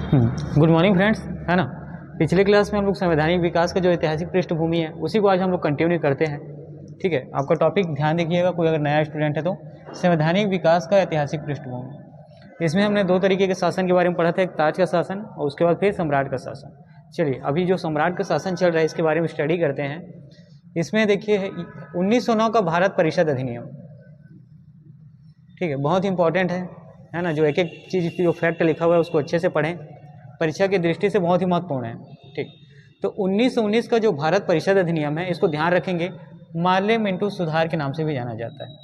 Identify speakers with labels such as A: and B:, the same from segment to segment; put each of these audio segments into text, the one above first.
A: Good morning friends, है ना। पिछले क्लास में हम लोग संवैधानिक विकास का जो ऐतिहासिक पृष्ठभूमि है उसी को आज हम लोग कंटिन्यू करते हैं। ठीक है, आपका टॉपिक ध्यान देखिएगा, कोई अगर नया स्टूडेंट है तो संवैधानिक विकास का ऐतिहासिक पृष्ठभूमि। इसमें हमने दो तरीके के शासन के बारे में पढ़ा था, एक ताज का शासन और उसके बाद फिर सम्राट का शासन। चलिए अभी जो सम्राट का शासन चल रहा है इसके बारे में स्टडी करते हैं। इसमें देखिए 1909 का भारत परिषद अधिनियम, ठीक है, बहुत इंपॉर्टेंट है ना। जो एक एक चीज़ जो फैक्ट लिखा हुआ है उसको अच्छे से पढ़ें, परीक्षा की दृष्टि से बहुत ही महत्वपूर्ण है। ठीक, तो 1919 का जो भारत परिषद अधिनियम है इसको ध्यान रखेंगे, मार्ले मिंटो सुधार के नाम से भी जाना जाता है।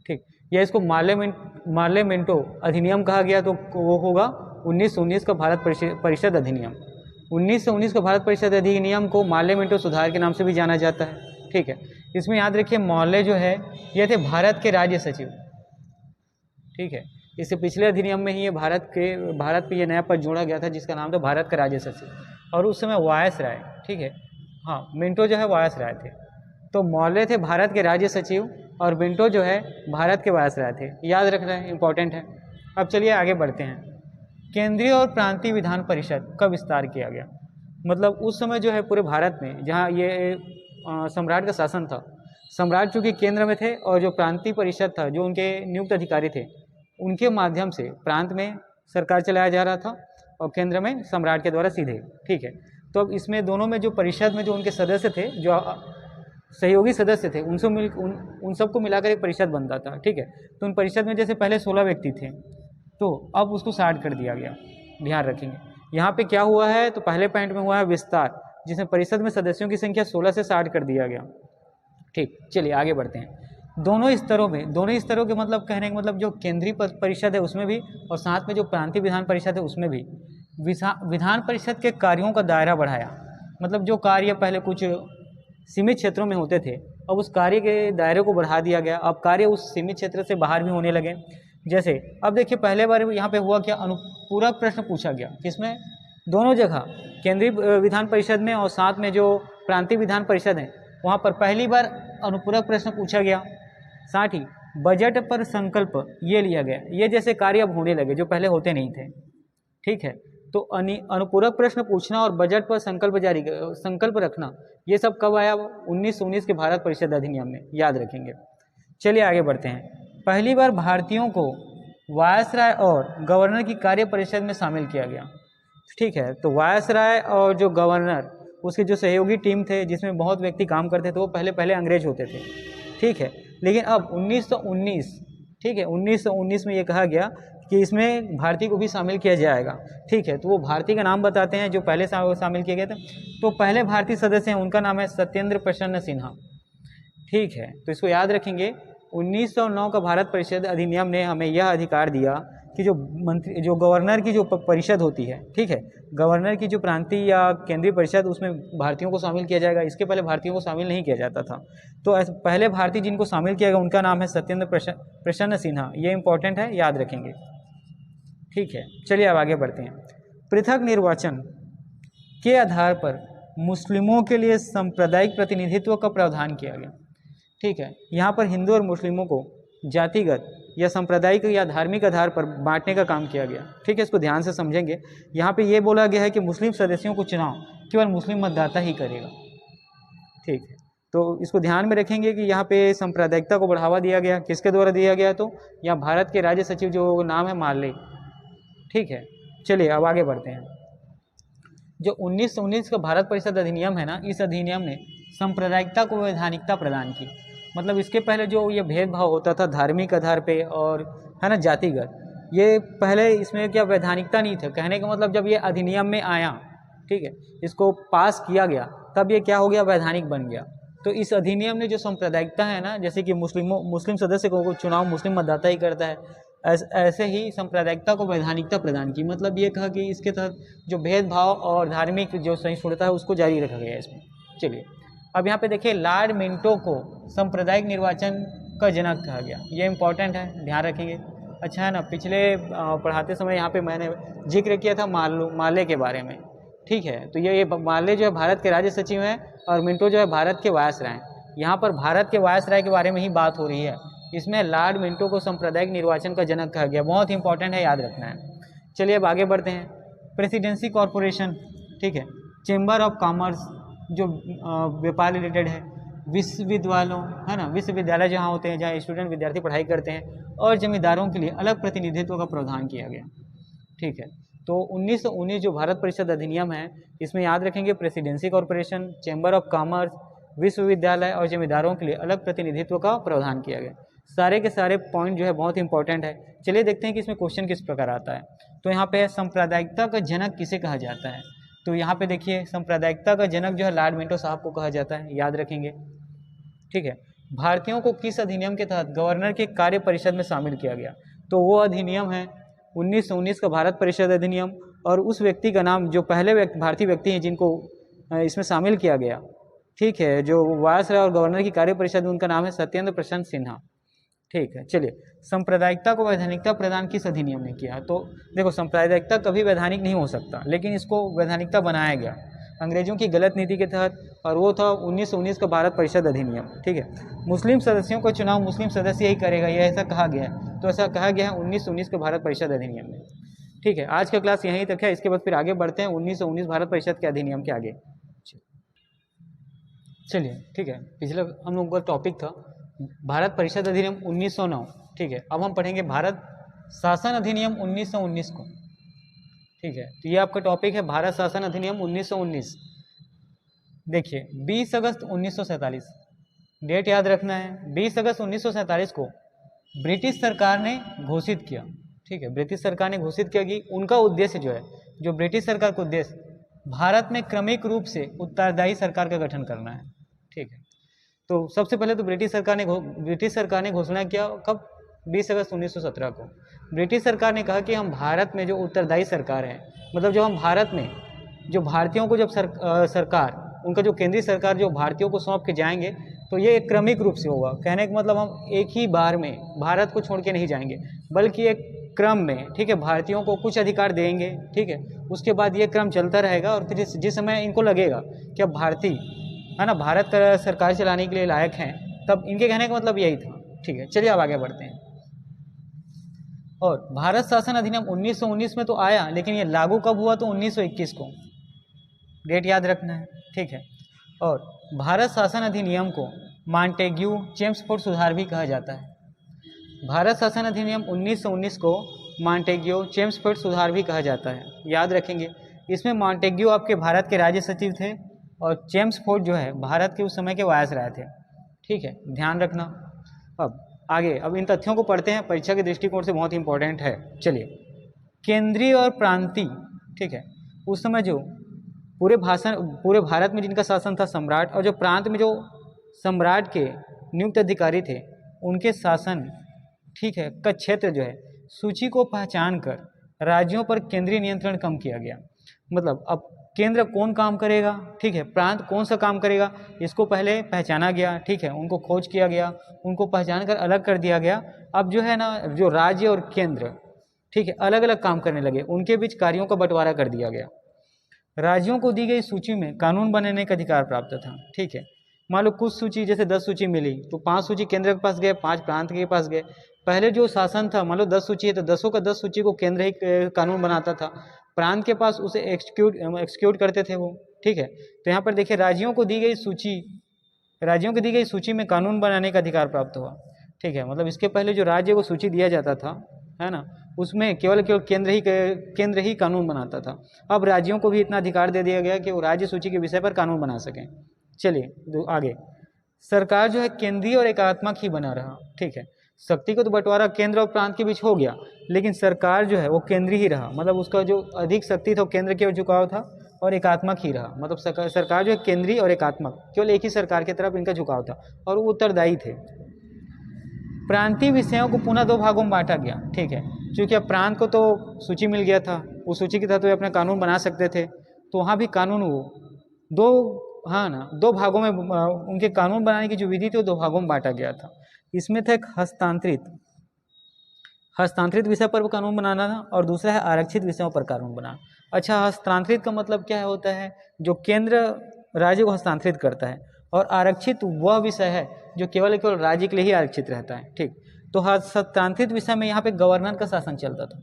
A: ठीक, या इसको मार्ले मिंटो अधिनियम कहा गया तो वो होगा 1919 का भारत परिषद अधिनियम। 1919 का भारत परिषद अधिनियम को मार्ले मिंटो सुधार के नाम से भी जाना जाता है। ठीक है, इसमें याद रखिए मौर्य जो है ये थे भारत के राज्य सचिव। ठीक है, इससे पिछले अधिनियम में ही ये भारत पे ये नया पद जोड़ा गया था जिसका नाम था भारत का राज्य सचिव, और उस समय वायसराय, ठीक है, हाँ, मिंटो जो है वायसराय थे। तो मौर्य थे भारत के राज्य सचिव और मिंटो जो है भारत के वायसराय थे। याद रखना है, इंपॉर्टेंट है। अब चलिए आगे बढ़ते हैं। केंद्रीय और प्रांतीय विधान परिषद का विस्तार किया गया। मतलब उस समय जो है पूरे भारत में जहाँ ये सम्राट का शासन था, सम्राट चूँकि केंद्र में थे और जो प्रांतीय परिषद था जो उनके नियुक्त अधिकारी थे उनके माध्यम से प्रांत में सरकार चलाया जा रहा था और केंद्र में सम्राट के द्वारा सीधे। ठीक है, तो अब इसमें दोनों में जो परिषद में जो उनके सदस्य थे, जो सहयोगी सदस्य थे, उन सबको मिलाकर एक परिषद बनता था। ठीक है, तो उन परिषद में जैसे पहले 16 व्यक्ति थे तो अब उसको 60 कर दिया गया। ध्यान रखेंगे यहाँ पे क्या हुआ है, तो पहले पॉइंट में हुआ है विस्तार, जिसमें परिषद में सदस्यों की संख्या 16 से 60 कर दिया गया। ठीक, चलिए आगे बढ़ते हैं। दोनों स्तरों के मतलब कहने का मतलब जो केंद्रीय परिषद है उसमें भी और साथ में जो प्रांतीय विधान परिषद है उसमें भी विधान परिषद के कार्यों का दायरा बढ़ाया। मतलब जो कार्य पहले कुछ सीमित क्षेत्रों में होते थे अब उस कार्य के दायरे को बढ़ा दिया गया। अब कार्य उस सीमित क्षेत्र से बाहर भी होने लगे। जैसे अब देखिए पहले बार यहाँ पे हुआ क्या, अनुपूरक प्रश्न पूछा गया। किसमें? दोनों जगह, केंद्रीय विधान परिषद में और साथ में जो प्रांतीय विधान परिषद है वहाँ पर पहली बार अनुपूरक प्रश्न पूछा गया। साथ ही बजट पर संकल्प ये लिया गया। ये जैसे कार्य अब होने लगे जो पहले होते नहीं थे। ठीक है, तो अनुपूरक प्रश्न पूछना और बजट पर संकल्प रखना ये सब कब आया? 1919 के भारत परिषद अधिनियम में। याद रखेंगे। चलिए आगे बढ़ते हैं। पहली बार भारतीयों को वायसराय और गवर्नर की कार्य परिषद में शामिल किया गया। ठीक है, तो वायसराय और जो गवर्नर उसके जो सहयोगी टीम थे जिसमें बहुत व्यक्ति काम करते थे वो पहले अंग्रेज होते थे। ठीक है, लेकिन अब 1919, ठीक है, 1919 में ये कहा गया कि इसमें भारतीय को भी शामिल किया जाएगा। ठीक है, तो वो भारतीय का नाम बताते हैं जो पहले शामिल किए गए थे। तो पहले भारतीय सदस्य हैं उनका नाम है सत्येंद्र प्रसन्न सिन्हा। ठीक है, तो इसको याद रखेंगे। 1909 का भारत परिषद अधिनियम ने हमें यह अधिकार दिया कि जो गवर्नर की जो परिषद होती है, ठीक है, गवर्नर की जो प्रांतीय या केंद्रीय परिषद उसमें भारतीयों को शामिल किया जाएगा। इसके पहले भारतीयों को शामिल नहीं किया जाता था। तो पहले भारतीय जिनको शामिल किया गया उनका नाम है सत्येंद्र प्रसन्न सिन्हा। ये इंपॉर्टेंट है, याद रखेंगे। ठीक है, चलिए अब आगे बढ़ते हैं। पृथक निर्वाचन के आधार पर मुस्लिमों के लिए सांप्रदायिक प्रतिनिधित्व का प्रावधान किया गया। ठीक है, यहाँ पर हिंदू और मुस्लिमों को जातिगत या सांप्रदायिक या धार्मिक आधार पर बांटने का काम किया गया। ठीक है, इसको ध्यान से समझेंगे। यहाँ पे ये बोला गया है कि मुस्लिम सदस्यों को चुनाव केवल मुस्लिम मतदाता ही करेगा। ठीक है, तो इसको ध्यान में रखेंगे कि यहाँ पे सांप्रदायिकता को बढ़ावा दिया गया। किसके द्वारा दिया गया? तो यहाँ भारत के राज्य सचिव जो नाम है मार्ले। ठीक है, चलिए अब आगे बढ़ते हैं। जो 1919 का भारत परिषद अधिनियम है ना, इस अधिनियम ने सांप्रदायिकता को वैधानिकता प्रदान की। मतलब इसके पहले जो ये भेदभाव होता था धार्मिक आधार पे और है ना जातिगत, ये पहले इसमें क्या वैधानिकता नहीं था। कहने का मतलब जब ये अधिनियम में आया, ठीक है, इसको पास किया गया तब ये क्या हो गया? वैधानिक बन गया। तो इस अधिनियम ने जो सांप्रदायिकता है ना, जैसे कि मुस्लिम सदस्य को चुनाव मुस्लिम मतदाता ही करता है, ऐसे ही सांप्रदायिकता को वैधानिकता प्रदान की। मतलब ये कहा कि इसके तहत जो भेदभाव और धार्मिक जो सहिष्णुता है उसको जारी रखा गया है इसमें। चलिए अब यहाँ पे देखिए, लॉर्ड मिंटो को सांप्रदायिक निर्वाचन का जनक कहा गया। ये इंपॉर्टेंट है, ध्यान रखेंगे। अच्छा है ना, पिछले पढ़ाते समय यहाँ पे मैंने जिक्र किया था मार्ले के बारे में। ठीक है, तो ये मार्ले जो है भारत के राज्य सचिव हैं और मिंटो जो है भारत के वायसराय। यहाँ पर भारत के वायसराय के बारे में ही बात हो रही है। इसमें लॉर्ड मिंटो को सांप्रदायिक निर्वाचन का जनक कहा गया। बहुत इंपॉर्टेंट है, याद रखना है। चलिए अब आगे बढ़ते हैं। प्रेसिडेंसी कॉरपोरेशन, ठीक है, चेंबर ऑफ कॉमर्स जो व्यापार रिलेटेड है, विश्वविद्यालयों, है ना, विश्वविद्यालय जहाँ होते हैं जहाँ स्टूडेंट विद्यार्थी पढ़ाई करते हैं, और जमींदारों के लिए अलग प्रतिनिधित्व का प्रावधान किया गया। ठीक है, तो 1919 जो भारत परिषद अधिनियम है, इसमें याद रखेंगे presidency corporation, chamber of commerce, विश्वविद्यालय और जमींदारों के लिए अलग प्रतिनिधित्व का प्रावधान किया गया। सारे के सारे पॉइंट जो है बहुत इंपॉर्टेंट है। चलिए देखते हैं कि इसमें क्वेश्चन किस प्रकार आता है। तो यहाँ पे सांप्रदायिकता का जनक किसे कहा जाता है, तो यहाँ पे देखिए सांप्रदायिकता का जनक जो है लॉर्ड मिंटो साहब को कहा जाता है, याद रखेंगे। ठीक है, भारतीयों को किस अधिनियम के तहत गवर्नर के कार्य परिषद में शामिल किया गया, तो वो अधिनियम है 1919 का भारत परिषद अधिनियम, और उस व्यक्ति का नाम जो पहले भारतीय व्यक्ति हैं जिनको इसमें शामिल किया गया, ठीक है, जो वायसराय और गवर्नर की कार्य परिषद, उनका नाम है सत्येंद्र प्रसन्न सिन्हा। ठीक है, चलिए सांप्रदायिकता को वैधानिकता प्रदान किस अधिनियम ने किया, तो देखो सांप्रदायिकता कभी वैधानिक नहीं हो सकता, लेकिन इसको वैधानिकता बनाया गया अंग्रेजों की गलत नीति के तहत, और वो था 1919 का भारत परिषद अधिनियम। ठीक है, मुस्लिम सदस्यों का चुनाव मुस्लिम सदस्य ही करेगा, यह ऐसा कहा गया है, तो ऐसा कहा गया है 1919 के भारत परिषद अधिनियम में। ठीक है, आज का क्लास यहीं तक है, इसके बाद फिर आगे बढ़ते हैं 1919 भारत परिषद के अधिनियम के आगे। चलिए, ठीक है, पिछले हम लोग का टॉपिक था भारत परिषद अधिनियम 1909। ठीक है, अब हम पढ़ेंगे भारत शासन अधिनियम 1919 को। ठीक है, तो ये आपका टॉपिक है भारत शासन अधिनियम 1919। देखिए 20 अगस्त 1947 डेट याद रखना है। 20 अगस्त 1947 को ब्रिटिश सरकार ने घोषित किया। ठीक है, ब्रिटिश सरकार ने घोषित किया कि उनका उद्देश्य जो है, जो ब्रिटिश सरकार का उद्देश्य भारत में क्रमिक रूप से उत्तरदायी सरकार का गठन करना है। ठीक है, तो सबसे पहले तो ब्रिटिश सरकार ने घोषणा किया कब, 20 अगस्त 1917 को। ब्रिटिश सरकार ने कहा कि हम भारत में जो उत्तरदायी सरकार है, मतलब जो हम भारत में जो भारतीयों को जब सरकार, उनका जो केंद्रीय सरकार जो भारतीयों को सौंप के जाएंगे, तो ये एक क्रमिक रूप से होगा। कहने का मतलब हम एक ही बार में भारत को छोड़ के नहीं जाएंगे, बल्कि एक क्रम में, ठीक है, भारतीयों को कुछ अधिकार देंगे। ठीक है, उसके बाद ये क्रम चलता रहेगा, और फिर जिस समय इनको लगेगा कि अब भारतीय, है ना, भारत का सरकार चलाने के लिए लायक हैं, तब इनके कहने का मतलब यही था। ठीक है, चलिए अब आगे बढ़ते हैं। और भारत शासन अधिनियम 1919 में तो आया, लेकिन ये लागू कब हुआ, तो 1921 को। डेट याद रखना है। ठीक है, और भारत शासन अधिनियम को मॉन्टेग्यू चेम्सफोर्ड सुधार भी कहा जाता है। भारत शासन अधिनियम 1919 को मॉन्टेग्यू चेम्सफोर्ड सुधार भी कहा जाता है, याद रखेंगे। इसमें मॉन्टेग्यू आपके भारत के राज्य सचिव थे, और चेम्सफोर्ड जो है भारत के उस समय के वायसराय थे। ठीक है, ध्यान रखना। अब आगे, अब इन तथ्यों को पढ़ते हैं, परीक्षा के दृष्टिकोण से बहुत इंपॉर्टेंट है। चलिए, केंद्रीय और प्रांतीय, ठीक है, उस समय जो पूरे भारत में जिनका शासन था सम्राट, और जो प्रांत में जो सम्राट के नियुक्त अधिकारी थे उनके शासन, ठीक है, का क्षेत्र जो है सूची को पहचान कर राज्यों पर केंद्रीय नियंत्रण कम किया गया। मतलब अब केंद्र कौन काम करेगा, ठीक है, प्रांत कौन सा काम करेगा, इसको पहले पहचाना गया। ठीक है, उनको खोज किया गया, उनको पहचान कर अलग कर दिया गया। अब जो है ना, जो राज्य और केंद्र, ठीक है, अलग अलग काम करने लगे, उनके बीच कार्यों का बंटवारा कर दिया गया। राज्यों को दी गई सूची में कानून बनाने का अधिकार प्राप्त था। ठीक है, मान लो कुछ सूची, जैसे 10 सूची मिली, तो 5 सूची केंद्र के पास गए, 5 प्रांत के पास गए। पहले जो शासन था, मान लो 10 सूची है, तो 10 का 10 सूची को केंद्र ही कानून बनाता था, प्रांत के पास उसे एक्सक्यूट करते थे वो। ठीक है, तो यहाँ पर देखिए राज्यों को दी गई सूची में कानून बनाने का अधिकार प्राप्त हुआ। ठीक है, मतलब इसके पहले जो राज्य को सूची दिया जाता था, है ना, उसमें केवल केंद्र ही कानून बनाता था। अब राज्यों को भी इतना अधिकार दे दिया गया कि वो राज्य सूची के विषय पर कानून बना सकें। चलिए आगे, सरकार जो है केंद्रीय और एकात्मक ही बना रहा। ठीक है, शक्ति को तो बंटवारा केंद्र और प्रांत के बीच हो गया, लेकिन सरकार जो है वो केंद्रीय ही रहा। मतलब उसका जो अधिक शक्ति था वो केंद्र की ओर झुकाव था, और एकात्मक ही रहा। मतलब सरकार जो है केंद्रीय और एकात्मक, केवल एक ही सरकार की तरफ इनका झुकाव था, और वो उत्तरदायी थे। प्रांतीय विषयों को पुनः 2 भागों में बांटा गया। ठीक है, क्योंकि अब प्रांत को तो सूची मिल गया था, उस सूची के तहत वे अपना कानून बना सकते थे, तो वहाँ भी कानून वो 2 भागों में, उनके कानून बनाने की जो विधि थी वो 2 भागों में बांटा गया था। इसमें था एक हस्तांतरित विषय पर कानून बनाना था, और दूसरा है आरक्षित विषयों पर कानून बनाना। अच्छा, हस्तांतरित का मतलब क्या होता है, जो केंद्र राज्य को हस्तांतरित करता है, और आरक्षित वह विषय है जो केवल राज्य के लिए ही आरक्षित रहता है। ठीक, तो हस्तांतरित विषय में यहाँ पे गवर्नर का शासन चलता था।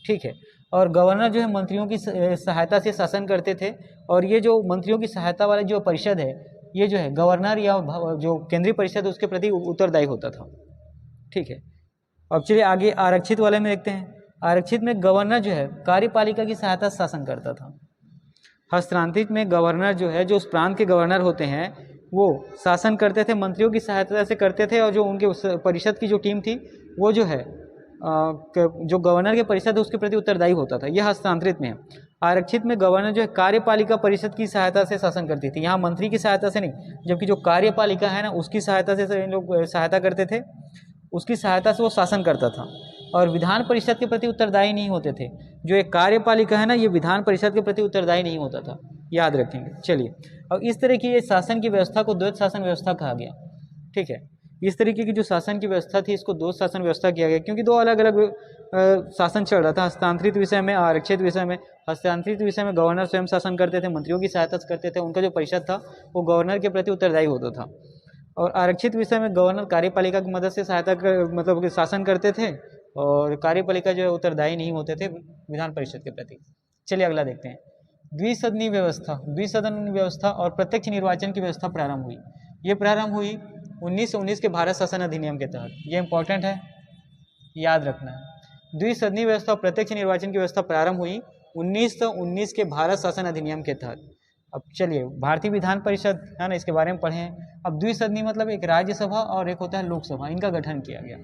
A: ठीक है, और गवर्नर जो है मंत्रियों की सहायता से शासन करते थे। और ये जो मंत्रियों की सहायता वाला जो परिषद है, ये जो है गवर्नर या जो केंद्रीय परिषद उसके प्रति उत्तरदायी होता था। ठीक है, अब चलिए आगे आरक्षित वाले में देखते हैं। आरक्षित में गवर्नर जो है कार्यपालिका की सहायता से शासन करता था। हस्तांतरित में गवर्नर जो है, जो उस प्रांत के गवर्नर होते हैं, वो शासन करते थे, मंत्रियों की सहायता से करते थे। और जो उनके उस परिषद की जो टीम थी वो जो है जो गवर्नर के परिषद है उसके प्रति उत्तरदायी होता था। यह हस्तांतरित में है। आरक्षित में गवर्नर जो है कार्यपालिका परिषद की सहायता से शासन करती थी। यहाँ मंत्री की सहायता से नहीं, जबकि जो कार्यपालिका है ना उसकी सहायता से लोग सहायता करते थे, उसकी सहायता से वो शासन करता था। और विधान परिषद के प्रति उत्तरदायी नहीं होते थे। जो एक कार्यपालिका है ना, ये विधान परिषद के प्रति उत्तरदायी नहीं होता था, याद रखेंगे। चलिए, अब इस तरह की ये शासन की व्यवस्था को द्वैत शासन व्यवस्था कहा गया। ठीक है, इस तरीके की जो शासन की व्यवस्था थी इसको द्वैत शासन व्यवस्था किया गया, क्योंकि दो अलग अलग शासन चल रहा था। हस्तांतरित विषय में, आरक्षित विषय में। हस्तांतरित विषय में गवर्नर स्वयं शासन करते थे, मंत्रियों की सहायता से करते थे, उनका जो परिषद था वो गवर्नर के प्रति उत्तरदायी होता था। और आरक्षित विषय में गवर्नर कार्यपालिका की मदद से सहायता मतलब शासन करते थे, और कार्यपालिका जो है उत्तरदायी नहीं होते थे विधान परिषद के प्रति। चलिए अगला देखते हैं। द्विसदनीय व्यवस्था, द्विसदन व्यवस्था और प्रत्यक्ष निर्वाचन की व्यवस्था प्रारंभ हुई। ये प्रारंभ हुई 1919 के भारत शासन अधिनियम के तहत। ये इंपॉर्टेंट है, याद रखना है। द्विसदनीय व्यवस्था और प्रत्यक्ष निर्वाचन की व्यवस्था प्रारंभ हुई 1919 के भारत शासन अधिनियम के तहत। अब चलिए, भारतीय विधान परिषद है ना, इसके बारे में पढ़ें। अब द्विसदनीय मतलब एक राज्यसभा और एक होता है लोकसभा, इनका गठन किया गया।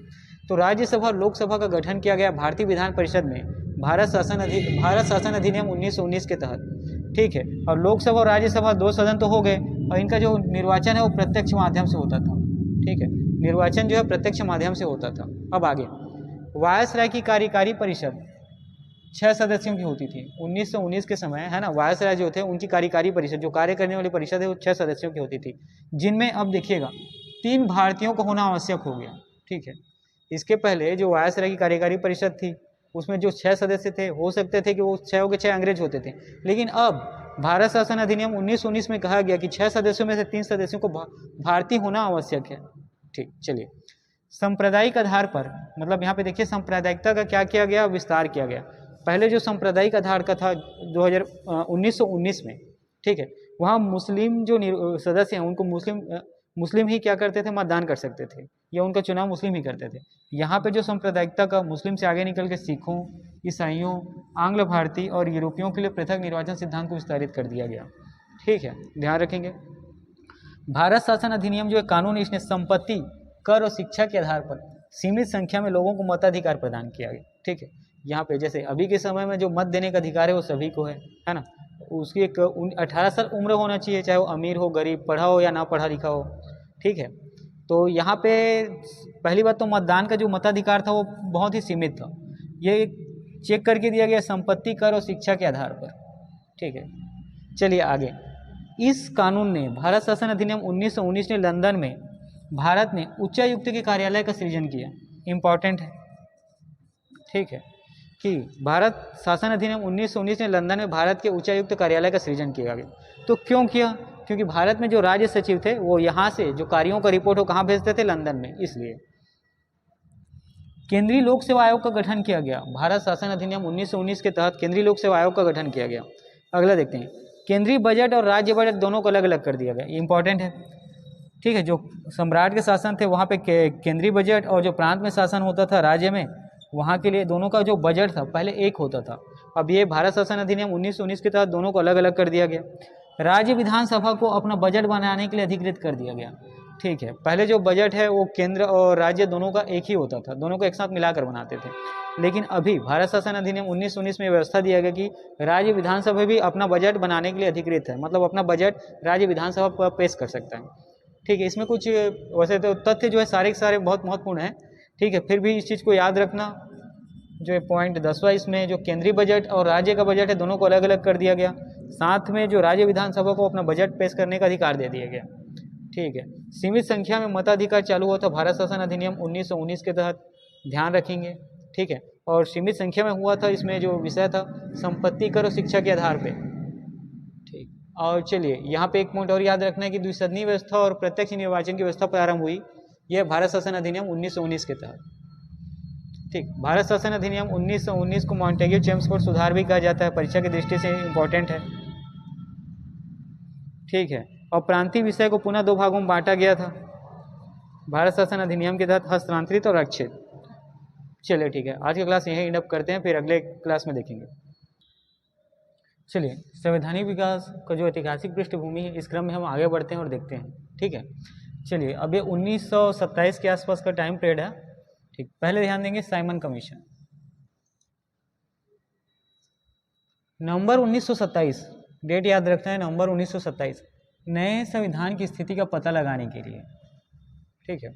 A: तो राज्यसभा और लोकसभा का गठन किया गया भारतीय विधान परिषद में भारत शासन अधिनियम 1919 के तहत। ठीक है, और लोकसभा और राज्यसभा दो सदन तो हो गए, और इनका जो निर्वाचन है वो प्रत्यक्ष माध्यम से होता था। ठीक है, निर्वाचन जो है प्रत्यक्ष माध्यम से होता था। अब आगे, वायसराय की कार्यकारी परिषद 6 सदस्यों की होती थी 1919 के समय, है ना। वायसराय जो थे उनकी कार्यकारी परिषद, जो कार्य करने वाली परिषद है, वो 6 सदस्यों की होती थी, जिनमें अब देखिएगा 3 भारतीयों का होना आवश्यक हो गया। ठीक है, इसके पहले जो वायसराय की कार्यकारी परिषद थी उसमें जो 6 सदस्य थे, हो सकते थे कि वो 6 के 6 अंग्रेज होते थे, लेकिन अब भारत शासन अधिनियम 1919 में कहा गया कि 6 सदस्यों में से 3 सदस्यों को भारतीय होना आवश्यक है। ठीक, चलिए, सांप्रदायिक आधार पर, मतलब यहाँ पे देखिए सांप्रदायिकता का क्या किया गया, विस्तार किया गया। पहले जो सांप्रदायिक आधार का था 1919 में, ठीक है, वहाँ मुस्लिम जो सदस्य हैं उनको मुस्लिम ही क्या करते थे, मतदान कर सकते थे, या उनका चुनाव मुस्लिम ही करते थे। यहाँ पे जो सांप्रदायिकता का मुस्लिम से आगे निकल के सिखों, ईसाइयों, आंग्ल भारतीय और यूरोपियों के लिए पृथक निर्वाचन सिद्धांत को विस्तारित कर दिया गया। ठीक है, ध्यान रखेंगे। भारत शासन अधिनियम जो है कानून, इसने संपत्ति, कर और शिक्षा के आधार पर सीमित संख्या में लोगों को मताधिकार प्रदान किया गया। ठीक है, यहाँ पे जैसे अभी के समय में जो मत देने का अधिकार है वो सभी को है ना। उसकी एक 18 साल उम्र होना चाहिए, चाहे वो अमीर हो, गरीब, पढ़ा हो या ना पढ़ा लिखा हो। ठीक है, तो यहाँ पे पहली बात तो मतदान का जो मताधिकार था वो बहुत ही सीमित था। ये चेक करके दिया गया संपत्ति, कर और शिक्षा के आधार पर। ठीक है, चलिए आगे। इस कानून ने, भारत शासन अधिनियम 1919 ने लंदन में भारत ने उच्चायुक्त के कार्यालय का सृजन किया। इम्पॉर्टेंट है, ठीक है, कि भारत शासन अधिनियम 1919 ने लंदन में भारत के उच्चायुक्त कार्यालय का सृजन किया गया। तो क्यों किया? क्योंकि भारत में जो राज्य सचिव थे वो यहाँ से जो कार्यों का रिपोर्ट हो कहाँ भेजते थे, लंदन में, इसलिए। केंद्रीय लोक सेवा आयोग का गठन किया गया। भारत शासन अधिनियम 1919 के तहत केंद्रीय लोक सेवा आयोग का गठन किया गया। अगला देखते हैं, केंद्रीय बजट और राज्य बजट दोनों को अलग अलग कर दिया गया। ये इंपॉर्टेंट है, ठीक है। जो सम्राट के शासन थे वहाँ पे केंद्रीय बजट, और जो प्रांत में शासन होता था राज्य में, वहाँ के लिए दोनों का जो बजट था पहले एक होता था। अब ये भारत शासन अधिनियम 1919 के तहत दोनों को अलग अलग कर दिया गया। राज्य विधानसभा को अपना बजट बनाने के लिए अधिकृत कर दिया गया। ठीक है, पहले जो बजट है वो केंद्र और राज्य दोनों का एक ही होता था, दोनों को एक साथ मिलाकर बनाते थे। लेकिन अभी भारत शासन अधिनियम 1919 में व्यवस्था दिया गया कि राज्य विधानसभा भी अपना बजट बनाने के लिए अधिकृत है, मतलब अपना बजट राज्य विधानसभा पर पेश कर सकता है। ठीक है, इसमें कुछ वैसे तो तथ्य जो है सारे के सारे बहुत महत्वपूर्ण हैं, ठीक है, फिर भी इस चीज़ को याद रखना। जो पॉइंट 10वां, इसमें जो केंद्रीय बजट और राज्य का बजट है दोनों को अलग अलग कर दिया गया। साथ में जो राज्य विधानसभा को अपना बजट पेश करने का अधिकार दे दिया गया। ठीक है, सीमित संख्या में मताधिकार चालू हुआ था भारत शासन अधिनियम 1919 के तहत, ध्यान रखेंगे। ठीक है, और सीमित संख्या में हुआ था, इसमें जो विषय था संपत्ति कर और शिक्षा के आधार पे। ठीक, और चलिए यहाँ पे एक पॉइंट और याद रखना है कि द्विसदनीय व्यवस्था और प्रत्यक्ष निर्वाचन की व्यवस्था प्रारंभ हुई, यह भारत शासन अधिनियम 1919 के तहत। ठीक, भारत शासन अधिनियम 1919 को मॉन्टेग्यू चेम्सफोर्ड सुधार भी कहा जाता है, परीक्षा की दृष्टि से इम्पोर्टेंट है। ठीक है, और प्रांतीय विषय को पुनः 2 भागों में बांटा गया था भारत शासन अधिनियम के तहत, हस्तांतरित और रक्षित। चलिए ठीक है, आज की क्लास यहीं इंड अप करते हैं, फिर अगले क्लास में देखेंगे। चलिए, संवैधानिक विकास का जो ऐतिहासिक पृष्ठभूमि है, इस क्रम में हम आगे बढ़ते हैं और देखते हैं। ठीक है, चलिए, अब ये 1927 के आसपास का टाइम पीरियड है। ठीक, पहले ध्यान देंगे साइमन कमीशन। नवंबर 1927, डेट याद रखना है, नवंबर 1927, नए संविधान की स्थिति का पता लगाने के लिए। ठीक है,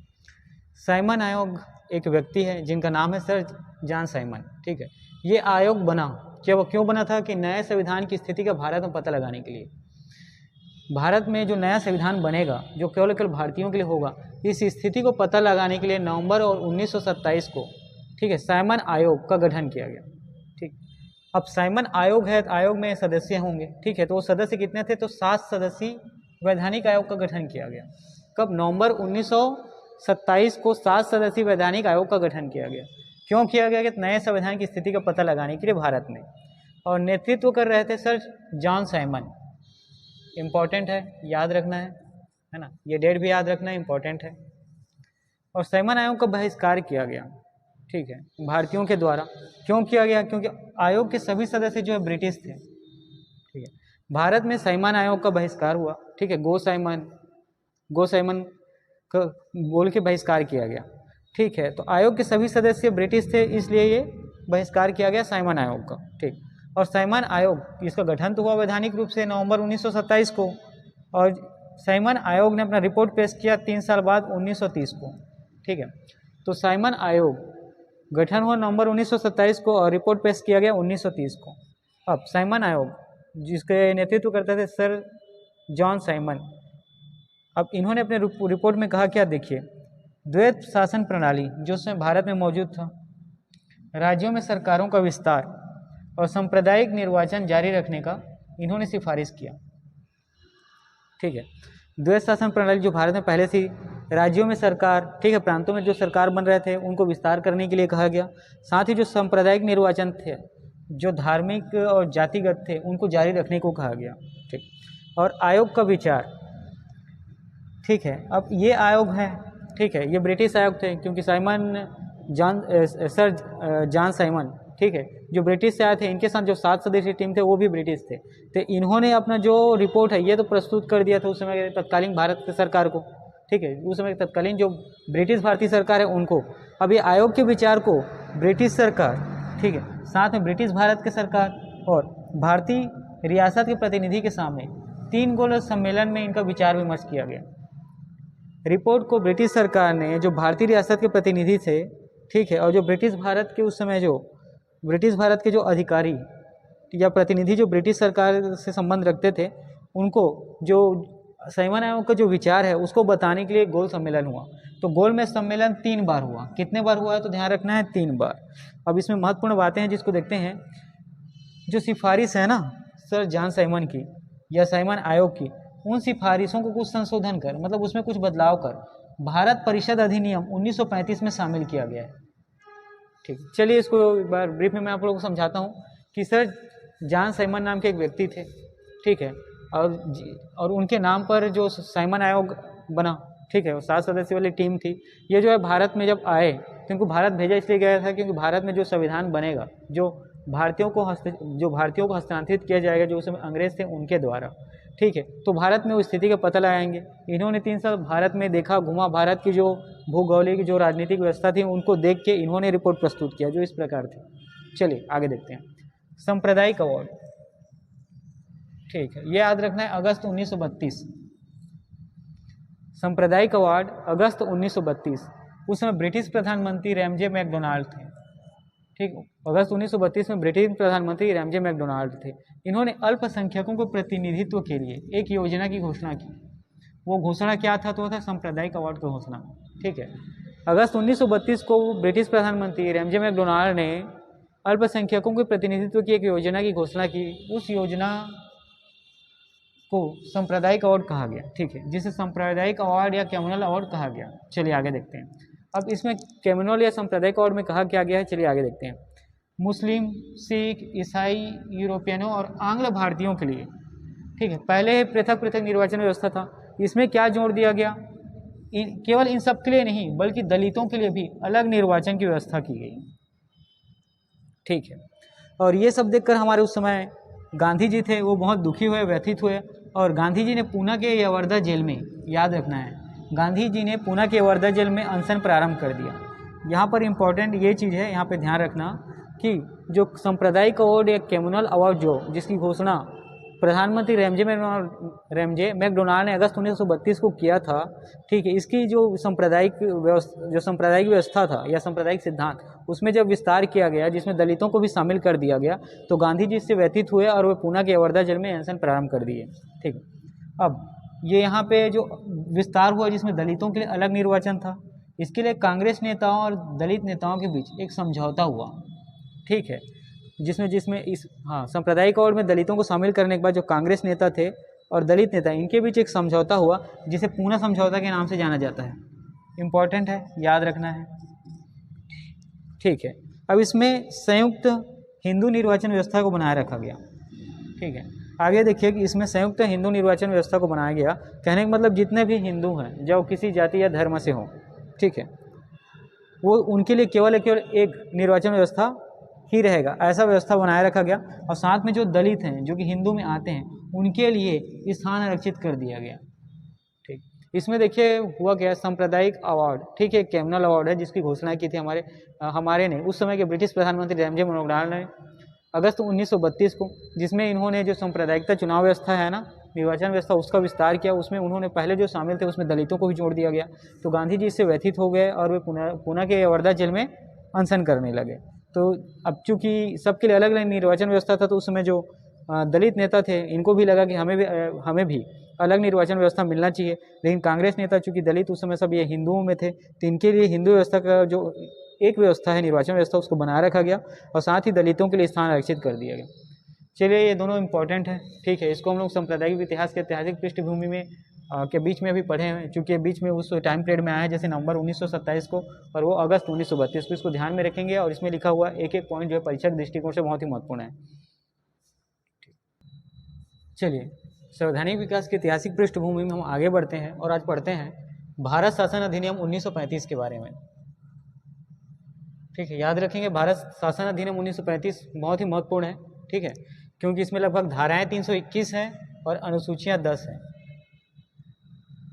A: साइमन आयोग एक व्यक्ति है जिनका नाम है सर जॉन साइमन। ठीक है, ये आयोग बना क्यों बना था कि नए संविधान की स्थिति का भारत में पता लगाने के लिए। भारत में जो नया संविधान बनेगा, जो केवल भारतीयों के लिए होगा, इस स्थिति को पता लगाने के लिए नवंबर और 1927 को, ठीक है, साइमन आयोग का गठन किया गया। ठीक, अब साइमन आयोग है, आयोग में सदस्य होंगे। ठीक है, तो वो सदस्य कितने थे, तो 7 सदस्यीय वैधानिक आयोग का गठन किया गया। कब, नवंबर 1927 को 7 सदस्यीय वैधानिक आयोग का गठन किया गया। क्यों किया गया, कि नए संविधान की स्थिति का पता लगाने के लिए भारत में, और नेतृत्व कर रहे थे सर जॉन साइमन। इम्पॉर्टेंट है, याद रखना है ना, ये डेट भी याद रखना है, इम्पॉर्टेंट है। और साइमन आयोग का बहिष्कार किया गया, ठीक है, भारतीयों के द्वारा। क्यों किया गया, क्योंकि आयोग के सभी सदस्य जो है ब्रिटिश थे। ठीक है, भारत में साइमन आयोग का बहिष्कार हुआ। ठीक है, गो साइमन का बोल के बहिष्कार किया गया। ठीक है, तो आयोग के सभी सदस्य ब्रिटिश थे, इसलिए ये बहिष्कार किया गया साइमन आयोग का। ठीक, और साइमन आयोग, इसका गठन तो हुआ वैधानिक रूप से नवंबर 1927 को, और साइमन आयोग ने अपना रिपोर्ट पेश किया 3 साल बाद 1930 को। ठीक है, तो साइमन आयोग गठन हुआ नवंबर 1927 को और रिपोर्ट पेश किया गया 1930 को। अब साइमन आयोग जिसके नेतृत्व करते थे सर जॉन साइमन, अब इन्होंने अपने रिपोर्ट में कहा क्या, देखिए, द्वैत शासन प्रणाली जो उसमें भारत में मौजूद था, राज्यों में सरकारों का विस्तार और सांप्रदायिक निर्वाचन जारी रखने का इन्होंने सिफारिश किया। ठीक है, द्वैत शासन प्रणाली जो भारत में पहले थी, राज्यों में सरकार, ठीक है, प्रांतों में जो सरकार बन रहे थे उनको विस्तार करने के लिए कहा गया। साथ ही जो सांप्रदायिक निर्वाचन थे, जो धार्मिक और जातिगत थे, उनको जारी रखने को कहा गया। ठीक, और आयोग का विचार, ठीक है, अब ये आयोग है, ठीक है, ये ब्रिटिश आयोग थे, क्योंकि सर जॉन साइमन, ठीक है, जो ब्रिटिश से आए थे, इनके साथ जो 7 सदस्यीय टीम थे वो भी ब्रिटिश थे। तो इन्होंने अपना जो रिपोर्ट है ये तो प्रस्तुत कर दिया था उस समय तत्कालीन भारत की सरकार को। ठीक है, उस समय तत्कालीन जो ब्रिटिश भारतीय सरकार है उनको। अब ये आयोग के विचार को ब्रिटिश सरकार, ठीक है, साथ में ब्रिटिश भारत की सरकार और भारतीय रियासत के प्रतिनिधि के सामने 3 गोलक सम्मेलन में इनका विचार विमर्श किया गया। रिपोर्ट को ब्रिटिश सरकार ने, जो भारतीय रियासत के प्रतिनिधि थे, ठीक है, और जो ब्रिटिश भारत के उस समय जो ब्रिटिश भारत के जो अधिकारी या प्रतिनिधि जो ब्रिटिश सरकार से संबंध रखते थे, उनको जो साइमन आयोग का जो विचार है उसको बताने के लिए गोल सम्मेलन हुआ। तो गोल में सम्मेलन 3 बार हुआ। कितने बार हुआ है तो ध्यान रखना है, 3 बार। अब इसमें महत्वपूर्ण बातें हैं जिसको देखते हैं। जो सिफारिश है ना सर जॉन साइमन की या साइमन आयोग की, उन सिफारिशों को कुछ संशोधन कर, मतलब उसमें कुछ बदलाव कर, भारत परिषद अधिनियम 1935 में शामिल किया गया है। ठीक, चलिए इसको एक बार ब्रीफ में मैं आप लोगों को समझाता हूँ कि सर जॉन साइमन नाम के एक व्यक्ति थे, ठीक है, और उनके नाम पर जो साइमन आयोग बना, ठीक है, वो 7 सदस्य वाली टीम थी। ये जो है भारत में जब आए, तो इनको भारत भेजा इसलिए गया था क्योंकि भारत में जो संविधान बनेगा, जो भारतीयों को हस्तांतरित किया जाएगा, जो उस समय अंग्रेज थे उनके द्वारा, ठीक है, तो भारत में उस स्थिति का पता लगाएंगे। इन्होंने 3 साल भारत में देखा, घुमा, भारत की जो भूगोलिक जो राजनीतिक व्यवस्था थी उनको देख के इन्होंने रिपोर्ट प्रस्तुत किया जो इस प्रकार थी। चलिए आगे देखते हैं। सांप्रदायिक अवार्ड, ठीक है, ये याद रखना है, अगस्त 1932 सांप्रदायिक अवार्ड, अगस्त 1932। उस समय ब्रिटिश प्रधानमंत्री रैमजे मैकडोनाल्ड थे। ठीक, अगस्त 1932 में ब्रिटिश प्रधानमंत्री रैमजे मैकडोनाल्ड थे। इन्होंने अल्पसंख्यकों को प्रतिनिधित्व के लिए एक योजना की घोषणा की। वो घोषणा क्या था, तो था सांप्रदायिक अवार्ड की घोषणा। ठीक है, अगस्त 1932 को ब्रिटिश प्रधानमंत्री रैमजे मैकडोनाल्ड ने अल्पसंख्यकों के प्रतिनिधित्व की एक योजना की घोषणा की। उस योजना को सांप्रदायिक अवार्ड कहा गया। ठीक है, जिसे सांप्रदायिक अवार्ड या कम्युनल अवार्ड कहा गया। चलिए आगे देखते हैं। अब इसमें कम्युनल या सांप्रदायिक कोड में कहा क्या गया है, चलिए आगे देखते हैं। मुस्लिम, सिख, ईसाई, यूरोपियनों और आंग्ल भारतीयों के लिए, ठीक है, पहले पृथक पृथक निर्वाचन व्यवस्था था। इसमें क्या जोड़ दिया गया, केवल इन सब के लिए नहीं बल्कि दलितों के लिए भी अलग निर्वाचन की व्यवस्था की गई, ठीक है। और ये सब देखकर हमारे उस समय गांधी जी थे वो बहुत दुखी हुए, व्यथित हुए, और गांधी जी ने पूना के यवर्धा जेल में, याद रखना है, गांधी जी ने पूना के यवर्धा जेल में अनशन प्रारंभ कर दिया। यहाँ पर इम्पोर्टेंट ये चीज़ है, यहाँ पे ध्यान रखना कि जो सांप्रदायिक अवार्ड या कम्युनल अवार्ड जो जिसकी घोषणा प्रधानमंत्री रेमजे मैकडोनाल्ड ने अगस्त 1932 को किया था, ठीक है, इसकी जो सांप्रदायिक व्यवस्था था या सांप्रदायिक सिद्धांत, उसमें जब विस्तार किया गया जिसमें दलितों को भी शामिल कर दिया गया, तो गांधी जी इससे व्यथित हुए और वे पूना के यवर्धा जेल में अनशन प्रारंभ कर दिए, ठीक। अब ये यहाँ पे जो विस्तार हुआ जिसमें दलितों के लिए अलग निर्वाचन था, इसके लिए कांग्रेस नेताओं और दलित नेताओं के बीच एक समझौता हुआ, ठीक है, जिसमें इस सांप्रदायिक अवार्ड में दलितों को शामिल करने के बाद जो कांग्रेस नेता थे और दलित नेता, इनके बीच एक समझौता हुआ जिसे पूना समझौता के नाम से जाना जाता है। इम्पॉर्टेंट है, याद रखना है, ठीक है। अब इसमें संयुक्त हिंदू निर्वाचन व्यवस्था को बनाए रखा गया, ठीक है। आगे देखिए कि इसमें संयुक्त हिंदू निर्वाचन व्यवस्था को बनाया गया, कहने का मतलब जितने भी हिंदू हैं जो किसी जाति या धर्म से हों, ठीक है, वो उनके लिए केवल एक निर्वाचन व्यवस्था ही रहेगा, ऐसा व्यवस्था बनाए रखा गया। और साथ में जो दलित हैं जो कि हिंदू में आते हैं उनके लिए स्थान आरक्षित कर दिया गया, ठीक। इसमें देखिए हुआ क्या, सांप्रदायिक अवार्ड, ठीक है, कम्युनल अवार्ड है जिसकी घोषणा की थी हमारे ने उस समय के ब्रिटिश प्रधानमंत्री रेमजे मैकडोनाल्ड ने अगस्त 1932 को, जिसमें इन्होंने जो सांप्रदायिकता चुनाव व्यवस्था है ना, निर्वाचन व्यवस्था, उसका विस्तार किया। उसमें उन्होंने पहले जो शामिल थे उसमें दलितों को भी जोड़ दिया गया। तो गांधी जी इससे व्यथित हो गए और वे पूना के यवर्धा जेल में अनशन करने लगे। तो अब चूँकि सबके लिए अलग अलग निर्वाचन व्यवस्था था, तो उस समय जो दलित नेता थे इनको भी लगा कि हमें भी अलग निर्वाचन व्यवस्था मिलना चाहिए। लेकिन कांग्रेस नेता चूँकि दलित उस समय सब ये हिंदुओं में थे, तो इनके लिए हिंदू व्यवस्था का जो एक व्यवस्था है निर्वाचन व्यवस्था, उसको बनाए रखा गया और साथ ही दलितों के लिए स्थान आरक्षित कर दिया गया। चलिए, ये दोनों इंपॉर्टेंट है, ठीक है। इसको हम लोग सांप्रदायिक इतिहास के ऐतिहासिक पृष्ठभूमि में के बीच में अभी पढ़े हैं, चूँकि बीच में उस टाइम पीरियड में आया है, जैसे नवंबर 1927 को और वो अगस्त 1932 को। इसको ध्यान में रखेंगे और इसमें लिखा हुआ एक एक पॉइंट जो है परीक्षा के दृष्टिकोण से बहुत ही महत्वपूर्ण है। चलिए, संवैधानिक विकास के ऐतिहासिक पृष्ठभूमि में हम आगे बढ़ते हैं और आज पढ़ते हैं भारत शासन अधिनियम 1935 के बारे में, ठीक है। याद रखेंगे, भारत शासन अधिनियम 1935 बहुत ही महत्वपूर्ण है, ठीक है, क्योंकि इसमें लगभग धाराएं 321 हैं और अनुसूचियां 10 हैं,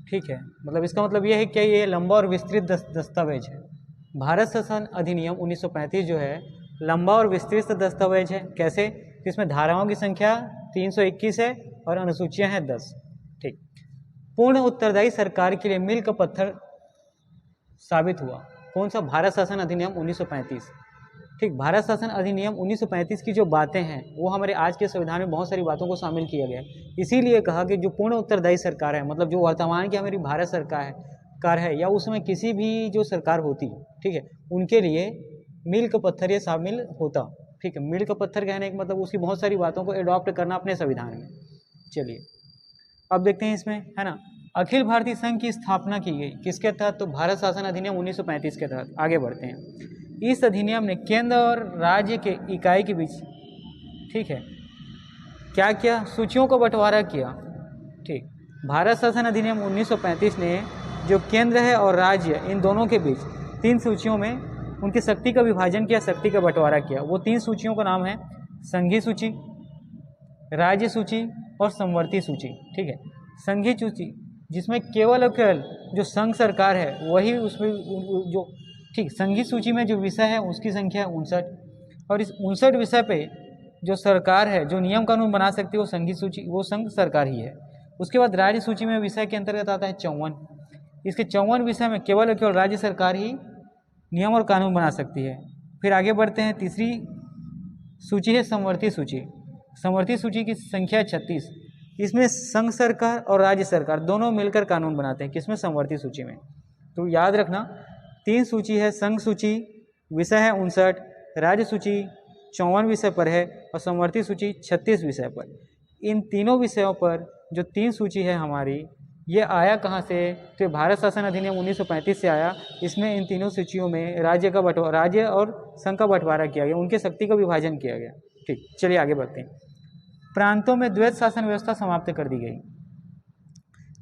A: ठीक है। मतलब इसका मतलब ये है कि ये लंबा और विस्तृत दस्तावेज है। भारत शासन अधिनियम 1935 जो है लंबा और विस्तृत दस्तावेज है। कैसे? इसमें धाराओं की संख्या 321 है और अनुसूचियां हैं 10, ठीक। पूर्ण उत्तरदायी सरकार के लिए मील का पत्थर साबित हुआ। कौन सा? भारत शासन अधिनियम 1935, ठीक। भारत शासन अधिनियम 1935 की जो बातें हैं वो हमारे आज के संविधान में बहुत सारी बातों को शामिल किया गया है। इसीलिए कहा कि जो पूर्ण उत्तरदायी सरकार है, मतलब जो वर्तमान की हमारी भारत सरकार है या उसमें किसी भी जो सरकार होती, ठीक है, उनके लिए मील का पत्थर ये शामिल होता, ठीक है। मील का पत्थर कहने का मतलब उसकी बहुत सारी बातों को एडॉप्ट करना अपने संविधान में। चलिए अब देखते हैं इसमें, है ना, अखिल भारतीय संघ की स्थापना की गई किसके तहत? तो भारत शासन अधिनियम 1935 के तहत। आगे बढ़ते हैं। इस अधिनियम ने केंद्र और राज्य के इकाई के बीच, ठीक है, क्या किया? सूचियों को बंटवारा किया, ठीक। भारत शासन अधिनियम 1935 ने जो केंद्र है और राज्य, इन दोनों के बीच 3 सूचियों में उनकी शक्ति का विभाजन किया, शक्ति का बंटवारा किया। वो 3 सूचियों का नाम है संघीय सूची, राज्य सूची और समवर्ती सूची, ठीक है। संघीय सूची जिसमें केवल और केवल जो संघ सरकार है वही उसमें जो, ठीक, संघीय सूची में जो विषय है उसकी संख्या है 59 और इस 59 विषय पे जो सरकार है जो नियम कानून बना सकती है वो संघीय सूची, वो संघ सरकार ही है। उसके बाद राज्य सूची में विषय के अंतर्गत आता है 54। इसके 54 विषय में केवल और केवल राज्य सरकार ही नियम और कानून बना सकती है। फिर आगे बढ़ते हैं। तीसरी सूची है समवर्ती सूची। समवर्ती सूची की संख्या 36। इसमें संघ सरकार और राज्य सरकार दोनों मिलकर कानून बनाते हैं। किसमें? समवर्ती सूची में। तो याद रखना 3 सूची है, संघ सूची विषय है 59, राज्य सूची 54 विषय पर है और समवर्ती सूची 36 विषय पर। इन तीनों विषयों पर जो 3 सूची है हमारी, ये आया कहाँ से? तो भारत शासन अधिनियम 1935 से आया। इसमें इन तीनों सूचियों में राज्य और संघ का बंटवारा किया गया, उनके शक्ति का विभाजन किया गया। ठीक, चलिए आगे बढ़ते हैं। प्रांतों में द्वैत शासन व्यवस्था समाप्त कर दी गई।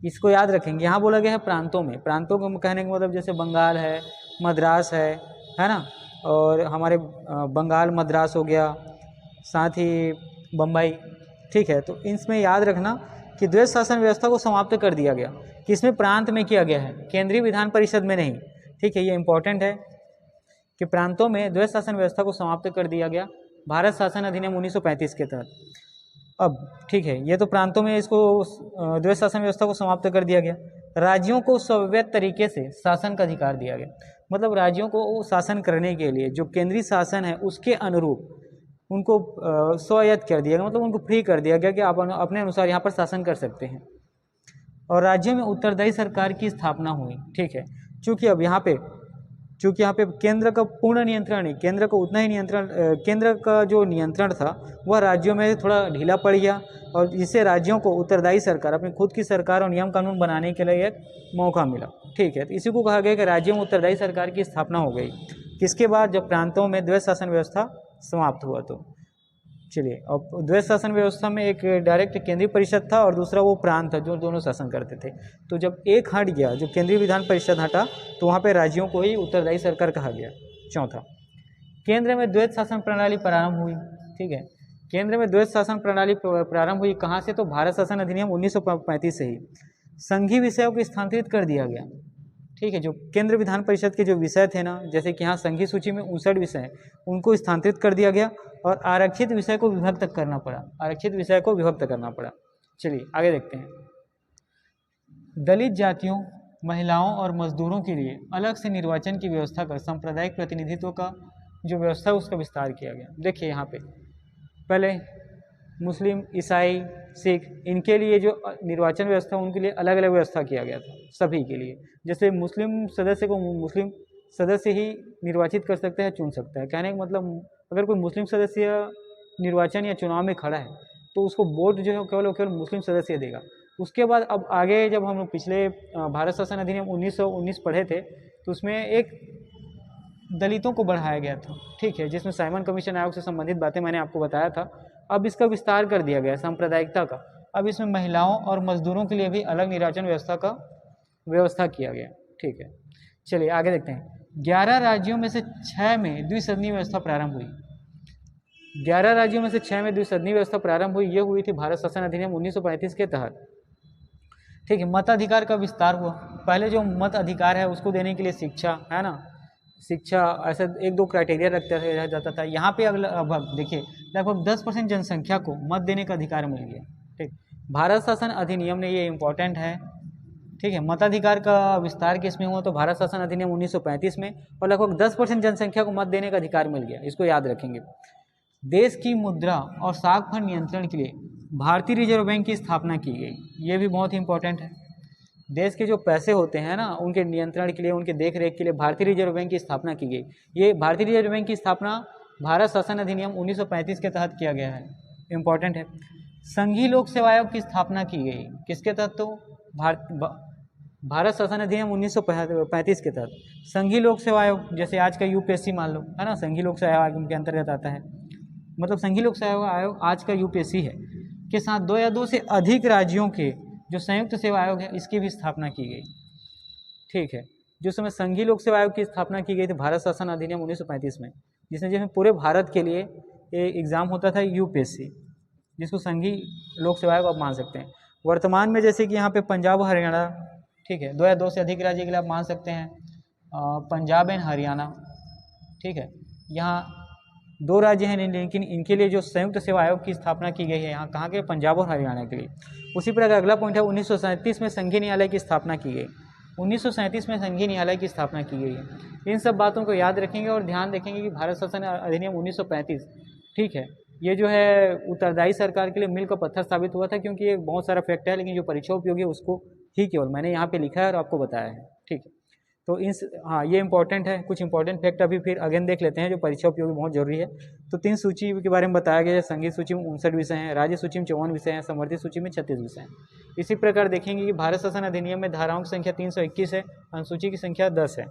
A: इसको याद रखेंगे, यहाँ बोला गया है प्रांतों में। प्रांतों को कहने का मतलब जैसे बंगाल है, मद्रास है ना, और हमारे बंगाल मद्रास हो गया, साथ ही बम्बई। ठीक है, तो इसमें याद रखना कि द्वैत शासन व्यवस्था को समाप्त कर दिया गया। किसमें? प्रांत में किया गया है, केंद्रीय विधान परिषद में नहीं। ठीक है, ये इंपॉर्टेंट है कि प्रांतों में द्वैत शासन व्यवस्था को समाप्त कर दिया गया भारत शासन अधिनियम 1935 के तहत। अब ठीक है, ये तो प्रांतों में इसको द्वैत शासन व्यवस्था को समाप्त कर दिया गया। राज्यों को स्वायत्त तरीके से शासन का अधिकार दिया गया, मतलब राज्यों को शासन करने के लिए जो केंद्रीय शासन है उसके अनुरूप उनको स्वायत्त कर दिया गया, मतलब उनको फ्री कर दिया गया कि आप अपने अनुसार यहाँ पर शासन कर सकते हैं। और राज्यों में उत्तरदायी सरकार की स्थापना हुई। ठीक है, चूँकि यहाँ पे केंद्र का पूर्ण नियंत्रण नहीं, केंद्र का उतना ही नियंत्रण, केंद्र का जो नियंत्रण था वह राज्यों में थोड़ा ढीला पड़ गया, और इससे राज्यों को उत्तरदायी सरकार, अपनी खुद की सरकार और नियम कानून बनाने के लिए एक मौका मिला। ठीक है, तो इसी को कहा गया कि राज्यों में उत्तरदायी सरकार की स्थापना हो गई। किसके बाद? जब प्रांतों में द्वैत शासन व्यवस्था समाप्त हुआ। तो चलिए, अब द्वैत शासन व्यवस्था में एक डायरेक्ट केंद्रीय परिषद था और दूसरा वो प्रांत था जो दोनों शासन करते थे। तो जब एक हट गया, जो केंद्रीय विधान परिषद हटा, तो वहाँ पे राज्यों को ही उत्तरदायी सरकार कहा गया। चौथा, केंद्र में द्वैत शासन प्रणाली प्रारंभ हुई। ठीक है, केंद्र में द्वैत शासन प्रणाली प्रारंभ हुई कहाँ से? तो भारत शासन अधिनियम 1935 से ही। संघीय विषयों को स्थानांतरित कर दिया गया। ठीक है, जो केंद्र विधान परिषद के जो विषय थे ना, जैसे कि यहाँ संघीय सूची में 59 विषय हैं, उनको स्थानांतरित कर दिया गया और आरक्षित विषय को विभक्त करना पड़ा। आरक्षित विषय को विभक्त करना पड़ा। चलिए आगे देखते हैं। दलित जातियों, महिलाओं और मजदूरों के लिए अलग से निर्वाचन की व्यवस्था कर सांप्रदायिक प्रतिनिधित्व का जो व्यवस्था है उसका विस्तार किया गया। देखिए यहाँ पे पहले मुस्लिम, ईसाई, सिख, इनके लिए जो निर्वाचन व्यवस्था उनके लिए अलग अलग व्यवस्था किया गया था सभी के लिए। जैसे मुस्लिम सदस्य को मुस्लिम सदस्य ही निर्वाचित कर सकते हैं, चुन सकता है। कहने का मतलब, अगर कोई मुस्लिम सदस्य निर्वाचन या चुनाव में खड़ा है तो उसको वोट जो है केवल और केवल मुस्लिम सदस्य देगा। उसके बाद अब आगे जब हम लोग पिछले भारत शासन अधिनियम 1919 पढ़े थे तो उसमें एक दलितों को बढ़ाया गया था। ठीक है, जिसमें साइमन कमीशन आयोग से संबंधित बातें मैंने आपको बताया था। अब इसका विस्तार कर दिया गया सांप्रदायिकता का। अब इसमें महिलाओं और मजदूरों के लिए भी अलग निर्वाचन व्यवस्था किया गया। ठीक है, चलिए आगे देखते हैं। 11 राज्यों में से 6 में द्विसदनीय व्यवस्था प्रारंभ हुई। 11 राज्यों में से 6 में द्विसदनीय व्यवस्था प्रारंभ हुई। ये हुई थी भारत शासन अधिनियम 1935 के तहत। ठीक है, मताधिकार का विस्तार हुआ। पहले जो मत अधिकार है उसको देने के लिए शिक्षा है ना, शिक्षा ऐसे 1-2 क्राइटेरिया रखा जाता था। यहाँ पे लगभग देखिए लगभग 10% जनसंख्या को मत देने का अधिकार मिल गया। ठीक, भारत शासन अधिनियम ने, ये इम्पोर्टेंट है। ठीक है, मताधिकार का विस्तार किस में हुआ? तो भारत शासन अधिनियम 1935 में, और लगभग 10% जनसंख्या को मत देने का अधिकार मिल गया। इसको याद रखेंगे। देश की मुद्रा और साख फंड नियंत्रण के लिए भारतीय रिजर्व बैंक की स्थापना की गई। ये भी बहुत ही इंपॉर्टेंट है। देश के जो पैसे होते हैं ना, उनके नियंत्रण के लिए, उनके देख रेख के लिए भारतीय रिजर्व बैंक की स्थापना की गई। ये भारतीय रिजर्व बैंक की स्थापना भारत शासन अधिनियम 1935 के तहत किया गया है, इंपॉर्टेंट है। संघीय लोक सेवा आयोग की स्थापना की गई। किसके तहत? तो भारत शासन अधिनियम 1935 के तहत संघीय लोक सेवा आयोग, जैसे आज का यूपीएससी मान लो है ना, संघीय लोक सेवा आयोग के अंतर्गत आता है। मतलब संघीय लोक सेवा आयोग आज का यूपीएससी है, के साथ 2 या 2 से अधिक राज्यों के जो संयुक्त सेवा आयोग है इसकी भी स्थापना की गई। ठीक है, जो समय संघीय लोक सेवा आयोग की स्थापना की गई थी भारत शासन अधिनियम 1935 में, जिसमें पूरे भारत के लिए एक एग्ज़ाम होता था यूपीएससी, जिसको संघीय लोक सेवा आयोग आप मान सकते हैं। वर्तमान में जैसे कि यहाँ पे पंजाब, हरियाणा, ठीक है, 2 या 2 से अधिक राज्य के लिए आप मान सकते हैं पंजाब एंड हरियाणा। ठीक है, यहाँ 2 राज्य हैं, लेकिन इनके लिए जो संयुक्त सेवा आयोग की स्थापना की गई है, यहाँ कहाँ के? पंजाब और हरियाणा के लिए। उसी प्रकार अगला पॉइंट है 1937 में संघीय न्यायालय की स्थापना की गई। 1937 में संघीय न्यायालय की स्थापना की गई है। इन सब बातों को याद रखेंगे और ध्यान रखेंगे कि भारत शासन अधिनियम 1935, ठीक है, ये जो है उत्तरदायी सरकार के लिए मील का पत्थर साबित हुआ था, क्योंकि ये बहुत सारा फैक्ट है, लेकिन जो परीक्षा उपयोगी है उसको ही केवल मैंने यहाँ पे लिखा है और आपको बताया है। ठीक है, तो हाँ ये इंपॉर्टेंट है। कुछ इंपॉर्टेंट फैक्ट अभी फिर अगेन देख लेते हैं जो परीक्षा उपयोगी बहुत जरूरी है। तो 3 सूची के बारे में बताया गया है। संघीय सूची में 59 विषय हैं, राज्य सूची में 54 विषय हैं, समवर्ती सूची में 36 विषय हैं। इसी प्रकार देखेंगे कि भारत शासन अधिनियम में धाराओं की संख्या 321 है, अनुसूची की संख्या 10 है।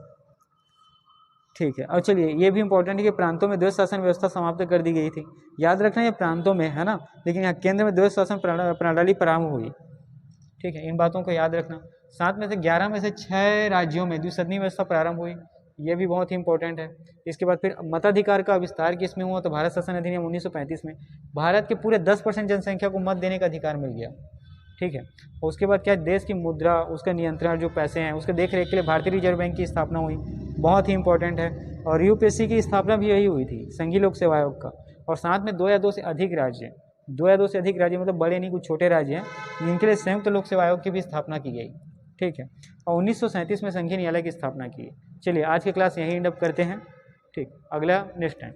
A: ठीक है। और चलिए ये भी इंपॉर्टेंट है कि प्रांतों में द्वैध शासन व्यवस्था समाप्त कर दी गई थी। याद रखना ये प्रांतों में है ना, लेकिन यहाँ केंद्र में द्वैध शासन प्रणाली प्रारंभ हुई। ठीक है, इन बातों को याद रखना। 7 में से 11 में से 6 राज्यों में द्विसदनीय व्यवस्था प्रारंभ हुई, ये भी बहुत ही इंपॉर्टेंट है। इसके बाद फिर मताधिकार का विस्तार किसमें हुआ, तो भारत शासन अधिनियम 1935 में भारत के पूरे 10% जनसंख्या को मत देने का अधिकार मिल गया। ठीक है। और उसके बाद क्या, देश की मुद्रा, उसका नियंत्रण, जो पैसे हैं उसके देख रेख के लिए भारतीय रिजर्व बैंक की स्थापना हुई, बहुत ही इंपॉर्टेंट है। और यूपीएससी की स्थापना भी यही हुई थी, संघीय लोक सेवा आयोग का। और साथ में 2 या 2 से अधिक राज्य, 2 या 2 से अधिक राज्य मतलब बड़े नहीं, कुछ छोटे राज्य हैं, जिनके लिए संयुक्त लोक सेवा आयोग की भी स्थापना की गई। ठीक है। और 1937 में संघीय न्यायालय की स्थापना की। चलिए आज की क्लास यहीं एंड अप करते हैं। ठीक, अगला नेक्स्ट टाइम।